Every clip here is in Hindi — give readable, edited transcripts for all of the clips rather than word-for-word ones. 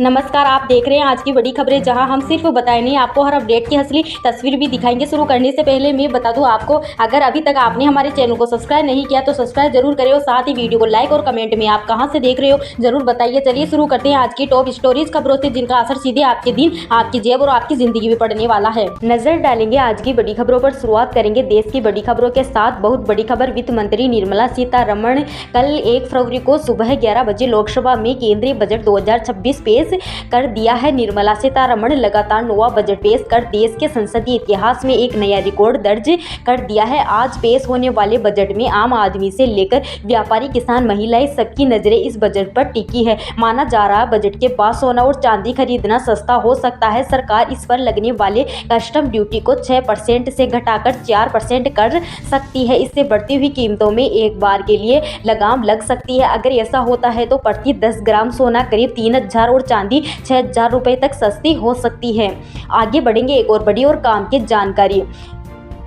नमस्कार, आप देख रहे हैं आज की बड़ी खबरें, जहां हम सिर्फ बताए नहीं आपको हर अपडेट की असली तस्वीर भी दिखाएंगे। शुरू करने से पहले मैं बता दूं आपको, अगर अभी तक आपने हमारे चैनल को सब्सक्राइब नहीं किया तो सब्सक्राइब जरूर करें और साथ ही वीडियो को लाइक और कमेंट में आप कहां से देख रहे हो जरूर बताइए। चलिए शुरू करते हैं आज की टॉप स्टोरीज खबरों से, जिनका असर सीधे आपके दिन, आपकी जेब और आपकी जिंदगी में पड़ने वाला है। नजर डालेंगे आज की बड़ी खबरों पर। शुरुआत करेंगे देश की बड़ी खबरों के साथ। बहुत बड़ी खबर, वित्त मंत्री निर्मला सीतारमण कल 1 फरवरी को सुबह 11 बजे लोकसभा में केंद्रीय बजट 2026 पेश कर दिया है। निर्मला सीतारमण लगातार 9वां बजट पेश कर देश के संसदीय इतिहास में एक नया रिकॉर्ड दर्ज कर दिया है। आज पेश होने वाले बजट में आम आदमी से लेकर व्यापारी, किसान, महिलाएं, सबकी नजरें इस बजट पर टिकी है। माना जा रहा है बजट के बाद सोना और चांदी खरीदना सस्ता हो सकता है। सरकार इस पर लगने वाले कस्टम ड्यूटी को 6% से घटाकर 4% कर सकती है। इससे बढ़ती हुई कीमतों में एक बार के लिए लगाम लग सकती है। अगर ऐसा होता है तो प्रति 10 ग्राम सोना करीब 3000 और चांदी 6000 रुपए तक सस्ती हो सकती है। आगे बढ़ेंगे एक और बड़ी और काम की जानकारी।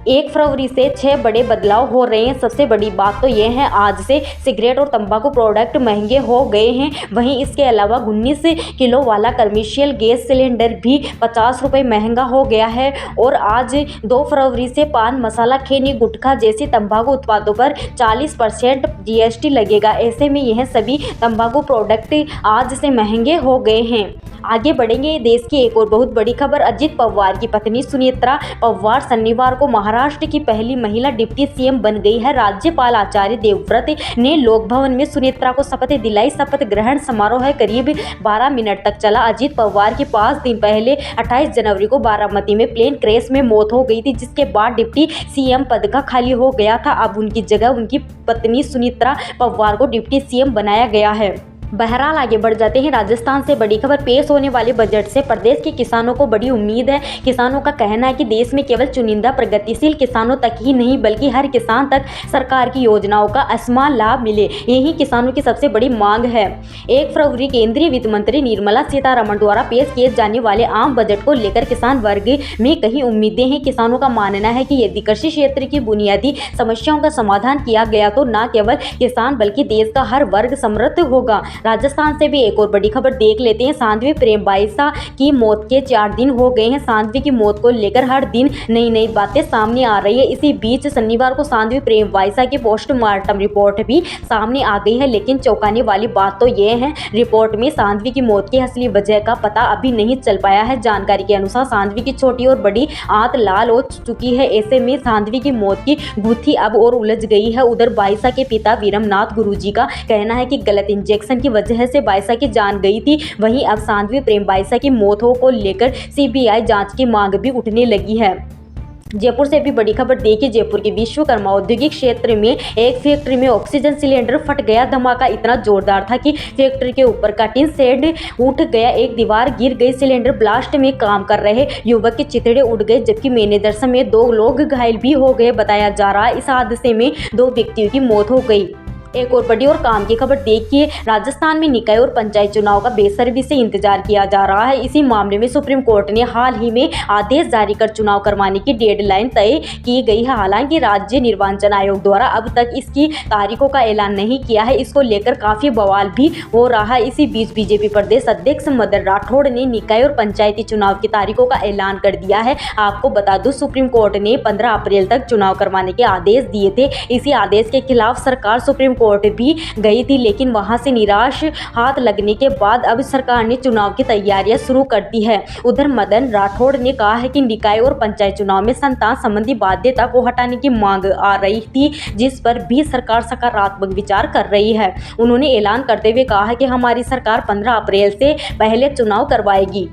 1 फरवरी से 6 बड़े बदलाव हो रहे हैं। सबसे बड़ी बात तो यह है, आज से सिगरेट और तंबाकू प्रोडक्ट महंगे हो गए हैं। वहीं इसके अलावा 19 किलो वाला कमर्शियल गैस सिलेंडर भी 50 रुपये महंगा हो गया है। और आज 2 फरवरी से पान मसाला, खैनी, गुटखा जैसे तंबाकू उत्पादों पर 40% GST लगेगा। ऐसे में यह सभी तंबाकू प्रोडक्ट आज से महंगे हो गए हैं। आगे बढ़ेंगे देश की एक और बहुत बड़ी खबर। अजित पवार की पत्नी सुनेत्रा पवार शनिवार को महाराष्ट्र की पहली महिला डिप्टी CM बन गई है। राज्यपाल आचार्य देवव्रत ने लोक भवन में सुनेत्रा को शपथ दिलाई। शपथ ग्रहण समारोह करीब 12 मिनट तक चला। अजित पवार की 5 दिन पहले 28 जनवरी को बारामती में प्लेन क्रैश में मौत हो गई थी, जिसके बाद डिप्टी CM पद का खाली हो गया था। अब उनकी जगह उनकी पत्नी सुनेत्रा पवार को डिप्टी CM बनाया गया है। बहरहाल आगे बढ़ जाते हैं। राजस्थान से बड़ी खबर। पेश होने वाले बजट से प्रदेश के किसानों को बड़ी उम्मीद है। किसानों का कहना है कि देश में केवल चुनिंदा प्रगतिशील किसानों तक ही नहीं बल्कि हर किसान तक सरकार की योजनाओं का असमान लाभ मिले, यही किसानों की सबसे बड़ी मांग है। 1 फरवरी केंद्रीय वित्त मंत्री निर्मला सीतारमण द्वारा पेश किए जाने वाले आम बजट को लेकर किसान वर्ग में कई उम्मीदें हैं। किसानों का मानना है कि यदि कृषि क्षेत्र की बुनियादी समस्याओं का समाधान किया गया तो न केवल किसान बल्कि देश का हर वर्ग समृद्ध होगा। राजस्थान से भी एक और बड़ी खबर देख लेते हैं। साध्वी प्रेमबाईसा की मौत के 4 दिन हो गए हैं। साध्वी की मौत को लेकर हर दिन नई नई बातें सामने आ रही है। इसी बीच शनिवार को साध्वी प्रेमबाईसा की पोस्टमार्टम रिपोर्ट भी सामने आ गई है, लेकिन चौंकाने वाली बात तो यह है, रिपोर्ट में साध्वी की मौत की असली वजह का पता अभी नहीं चल पाया है। जानकारी के अनुसार साध्वी की छोटी और बड़ी आंत लाल हो चुकी है। ऐसे में साध्वी की मौत की गुत्थी अब और उलझ गई है। उधर बाईसा के पिता वीरमनाथ गुरुजी का कहना है कि गलत इंजेक्शन की वजह से बाईसा की जान गई थी। वहीं अब साध्वी प्रेमबाईसा की मौतों को लेकर CBI जांच की मांग भी उठने लगी है। जयपुर से भी बड़ी खबर देखिए। जयपुर के विश्वकर्मा औद्योगिक क्षेत्र में एक फैक्ट्री में ऑक्सीजन सिलेंडर फट गया। धमाका इतना जोरदार था कि फैक्ट्री के ऊपर का टिन शेड उठ गया, एक दीवार गिर गई। सिलेंडर ब्लास्ट में काम कर रहे युवक के चिथड़े उड़ गए, जबकि मैनेजर समेत 2 लोग घायल भी हो गए। बताया जा रहा है इस हादसे में 2 व्यक्तियों की मौत हो गई। एक और बड़ी और काम की खबर देखिए। राजस्थान में निकाय और पंचायत चुनाव का बेसब्री से इंतजार किया जा रहा है। इसी मामले में सुप्रीम कोर्ट ने हाल ही में आदेश जारी कर चुनाव करवाने की डेडलाइन तय की गई है। हालांकि राज्य निर्वाचन आयोग द्वारा अब तक इसकी तारीखों का ऐलान नहीं किया है। इसको लेकर काफी बवाल भी हो रहा है। इसी बीच बीजेपी प्रदेश अध्यक्ष मदन राठौड़ ने निकाय और पंचायती चुनाव की तारीखों का ऐलान कर दिया है। आपको बता दूं, सुप्रीम कोर्ट ने 15 अप्रैल तक चुनाव करवाने के आदेश दिए थे। इसी आदेश के खिलाफ सरकार सुप्रीम कोर्ट भी गई थी, लेकिन वहां से निराश हाथ लगने के बाद अब सरकार ने चुनाव की तैयारियां शुरू कर दी है। उधर मदन राठौड़ ने कहा है कि निकाय और पंचायत चुनाव में संतान संबंधी बाध्यता को हटाने की मांग आ रही थी, जिस पर भी सरकार सकारात्मक विचार कर रही है। उन्होंने ऐलान करते हुए कहा है कि हमारी सरकार 15 अप्रैल से पहले चुनाव करवाएगी।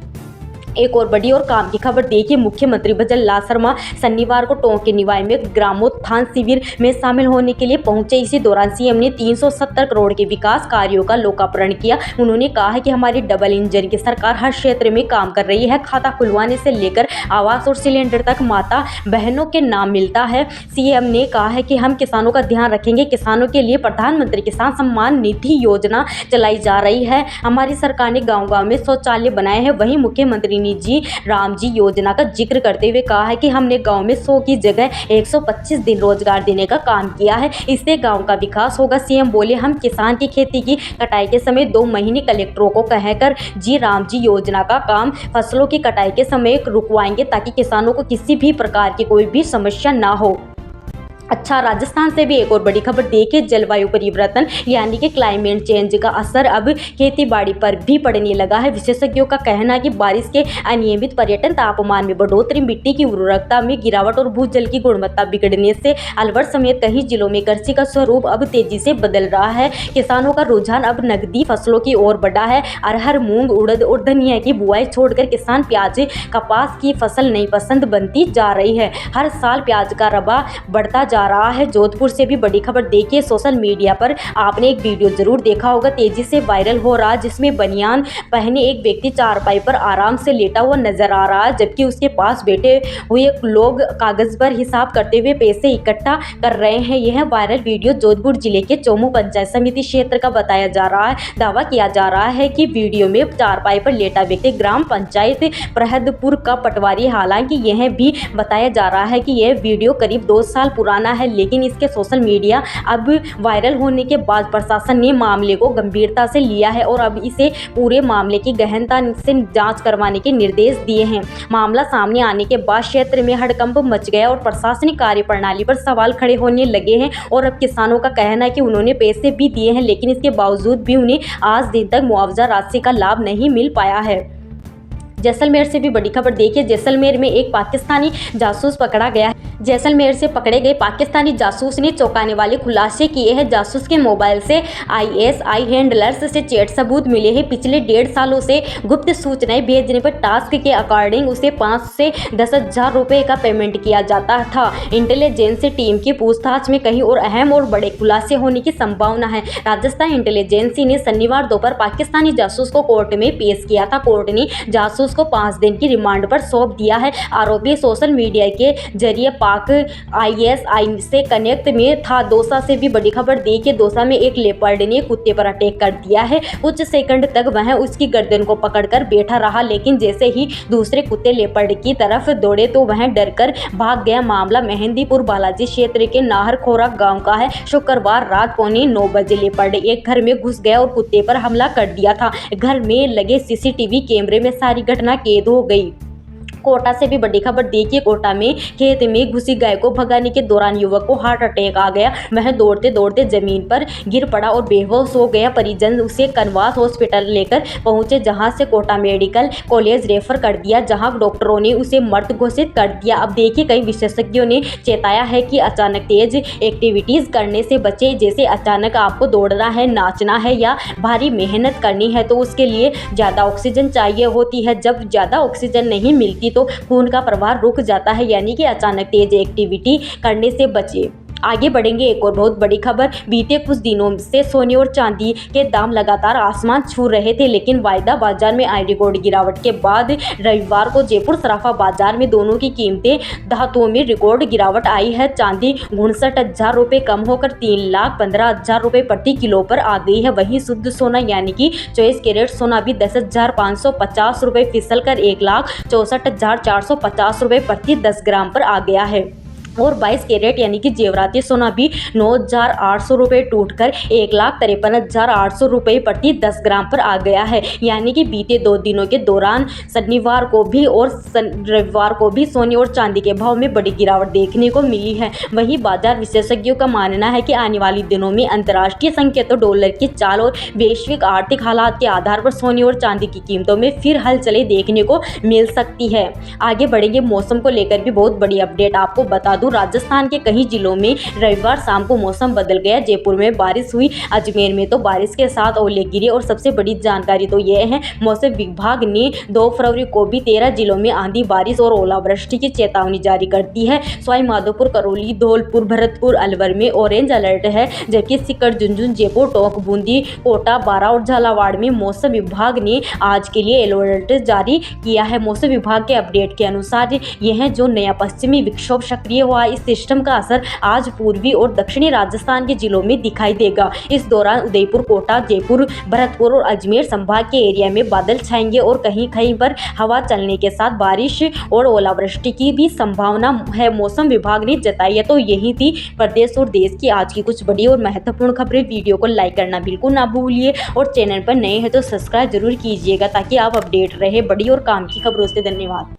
एक और बड़ी और काम की खबर देखिए। मुख्यमंत्री भजन लाल शर्मा शनिवार को टोंक के निवाई में ग्रामोत्थान शिविर में शामिल होने के लिए पहुंचे। इसी दौरान CM ने 370 करोड़ के विकास कार्यों का लोकार्पण किया। उन्होंने कहा है कि हमारी डबल इंजन की सरकार हर क्षेत्र में काम कर रही है। खाता खुलवाने से लेकर आवास और सिलेंडर तक माता बहनों के नाम मिलता है। CM ने कहा है कि हम किसानों का ध्यान रखेंगे। किसानों के लिए प्रधानमंत्री किसान सम्मान निधि योजना चलाई जा रही है। हमारी सरकार ने गाँव-गाँव में शौचालय बनाए हैं। वहीं मुख्यमंत्री अश्विनी जी राम जी योजना का जिक्र करते हुए कहा है कि हमने गांव में 100 की जगह 125 दिन रोजगार देने का काम किया है, इससे गांव का विकास होगा। सीएम बोले हम किसान की खेती की कटाई के समय 2 महीने कलेक्टरों को कहकर जी राम जी योजना का काम फसलों की कटाई के समय रुकवाएंगे ताकि किसानों को किसी भी प्रकार की कोई भी समस्या ना हो। अच्छा, राजस्थान से भी एक और बड़ी खबर देखिए। जलवायु परिवर्तन यानी कि क्लाइमेट चेंज का असर अब खेती बाड़ी पर भी पड़ने लगा है। विशेषज्ञों का कहना है कि बारिश के अनियमित पर्यटन, तापमान में बढ़ोतरी, मिट्टी की उर्वरकता में गिरावट और भूजल की गुणवत्ता बिगड़ने से अलवर समेत कई जिलों में कृषि का स्वरूप अब तेजी से बदल रहा है। किसानों का रुझान अब नकदी फसलों की ओर बढ़ा है। अरहर, मूंग, उड़द और धनिया की बुआई छोड़कर किसान प्याज, कपास की फसल नई पसंद बनती जा रही है। हर साल प्याज का रबा बढ़ता जा रहा है। जोधपुर से भी बड़ी खबर देखिए। सोशल मीडिया पर आपने एक वीडियो जरूर देखा होगा, तेजी से वायरल हो रहा है, जिसमें बनियान पहने एक व्यक्ति चारपाई पर आराम से लेटा हुआ नजर आ रहा है, जबकि उसके पास बैठे हुए लोग कागज पर हिसाब करते हुए पैसे इकट्ठा कर रहे हैं। यह वायरल वीडियो जोधपुर जिले के चोमू पंचायत समिति क्षेत्र का बताया जा रहा है। दावा किया जा रहा है कि वीडियो में चारपाई पर लेटा व्यक्ति ग्राम पंचायत प्रहदपुर का पटवारी। हालांकि यह भी बताया जा रहा है कि यह वीडियो करीब 2 साल पुराना है, लेकिन इसके सोशल मीडिया अब वायरल होने के बाद प्रशासन ने मामले को गंभीरता से लिया है और अब इसे पूरे मामले की गहनता से जांच करवाने के निर्देश दिए हैं। मामला सामने आने के बाद क्षेत्र में हड़कंप मच गया और प्रशासनिक कार्यप्रणाली पर सवाल खड़े होने लगे हैं। और अब किसानों का कहना है कि उन्होंने पैसे भी दिए हैं, लेकिन इसके बावजूद भी उन्हें आज दिन तक मुआवजा राशि का लाभ नहीं मिल पाया है। जैसलमेर से भी बड़ी खबर देखिए। जैसलमेर में एक पाकिस्तानी जासूस पकड़ा गया है। जैसलमेर से पकड़े गए पाकिस्तानी जासूस ने चौंकाने वाले खुलासे किए हैं। जासूस के मोबाइल से ISI हैंडलर्स से चैट सबूत मिले हैं। पिछले 1.5 सालों से गुप्त सूचनाएं भेजने पर टास्क के अकॉर्डिंग उसे 5 से 10,000 रुपये का पेमेंट किया जाता था। इंटेलिजेंस टीम की पूछताछ में कहीं और अहम और बड़े खुलासे होने की संभावना है। राजस्थान इंटेलिजेंसी ने शनिवार दोपहर पाकिस्तानी जासूस को कोर्ट में पेश किया था। कोर्ट ने जासूस को 5 दिन की रिमांड पर सौंप दिया है। आरोपी सोशल मीडिया के जरिए पाक ISI से कनेक्ट में था। दौसा से भी बड़ी खबर देखिए। दौसा में एक लेपर्ड ने कुत्ते पर अटैक कर दिया है। कुछ सेकंड तक वह उसकी गर्दन को पकड़कर बैठा रहा, लेकिन जैसे ही दूसरे कुत्ते लेपर्ड की तरफ दौड़े तो वह डरकर भाग गया। मामला मेहंदीपुर बालाजी क्षेत्र के नाहरखोरा गांव का है। शुक्रवार रात 9:15 बजे लेपर्ड एक घर में घुस गया और कुत्ते पर हमला कर दिया था। घर में लगे CCTV कैमरे में सारी घटना कैद हो गई। कोटा से भी बड़ी खबर देखिए। कोटा में खेत में घुसी गाय को भगाने के दौरान युवक को हार्ट अटैक आ गया। वह दौड़ते दौड़ते जमीन पर गिर पड़ा और बेहोश हो गया। परिजन उसे कनवास हॉस्पिटल लेकर पहुंचे, जहां से कोटा मेडिकल कॉलेज रेफर कर दिया, जहां डॉक्टरों ने उसे मृत घोषित कर दिया। अब देखिए, कई विशेषज्ञों ने चेताया है कि अचानक तेज एक्टिविटीज करने से बचे। जैसे अचानक आपको दौड़ना है, नाचना है या भारी मेहनत करनी है तो उसके लिए ज़्यादा ऑक्सीजन चाहिए होती है। जब ज़्यादा ऑक्सीजन नहीं मिलती तो खून का प्रवाह रुक जाता है, यानी कि अचानक तेज एक्टिविटी करने से बचे। आगे बढ़ेंगे, एक और बहुत बड़ी खबर। बीते कुछ दिनों से सोने और चांदी के दाम लगातार आसमान छू रहे थे, लेकिन वायदा बाजार में आई रिकॉर्ड गिरावट के बाद रविवार को जयपुर सराफा बाजार में दोनों की कीमतें धातुओं में रिकॉर्ड गिरावट आई है। चांदी 59,000 रुपये कम होकर 3,15,000 रुपये प्रति किलो पर आ गई है। वहीं शुद्ध सोना यानी कि 24 कैरेट सोना भी 10,550 रुपये फिसल कर 1,64,450 रुपये प्रति 10 ग्राम पर आ गया है। और 22 कैरेट यानी कि जेवराती सोना भी 9,800 रुपये टूटकर 1,53,800 रुपये प्रति 10 ग्राम पर आ गया है। यानी कि बीते 2 दिनों के दौरान शनिवार को भी और रविवार को भी सोने और चांदी के भाव में बड़ी गिरावट देखने को मिली है। वहीं बाजार विशेषज्ञों का मानना है कि आने वाले दिनों में अंतर्राष्ट्रीय संकेतों, डॉलर की चाल और वैश्विक आर्थिक हालात के आधार पर सोने और चांदी की कीमतों में फिर हलचलें देखने को मिल सकती है। आगे बढ़ेंगे, मौसम को लेकर भी बहुत बड़ी अपडेट आपको बता दूं। राजस्थान के कई जिलों में रविवार शाम को मौसम बदल गया। जयपुर में बारिश हुई, अजमेर में तो बारिश के साथ ओले गिरे। और सबसे बड़ी जानकारी तो यह है, मौसम विभाग ने 2 फरवरी को भी 13 जिलों में आंधी, बारिश और ओलावृष्टि की चेतावनी जारी कर दी है। सवाई माधोपुर, करौली, धौलपुर, भरतपुर, अलवर में ऑरेंज अलर्ट है, जबकि सीकर, झुंझुनू, जयपुर, टोंक, बूंदी, कोटा, बारां और झालावाड़ में मौसम विभाग ने आज के लिए येलो अलर्ट जारी किया है। मौसम विभाग के अपडेट के अनुसार यह जो नया पश्चिमी विक्षोभ सक्रिय हुआ इस सिस्टम का असर आज पूर्वी और दक्षिणी राजस्थान के जिलों में दिखाई देगा। इस दौरान उदयपुर, कोटा, जयपुर, भरतपुर और अजमेर संभाग के एरिया में बादल छाएंगे और कहीं कहीं पर हवा चलने के साथ बारिश और ओलावृष्टि की भी संभावना है, मौसम विभाग ने जताई है। तो यही थी प्रदेश और देश की आज की कुछ बड़ी और महत्वपूर्ण खबरें। वीडियो को लाइक करना बिल्कुल ना भूलिए और चैनल पर नए हैं तो सब्सक्राइब जरूर कीजिएगा ताकि आप अपडेट रहे बड़ी और काम की खबरों से। धन्यवाद।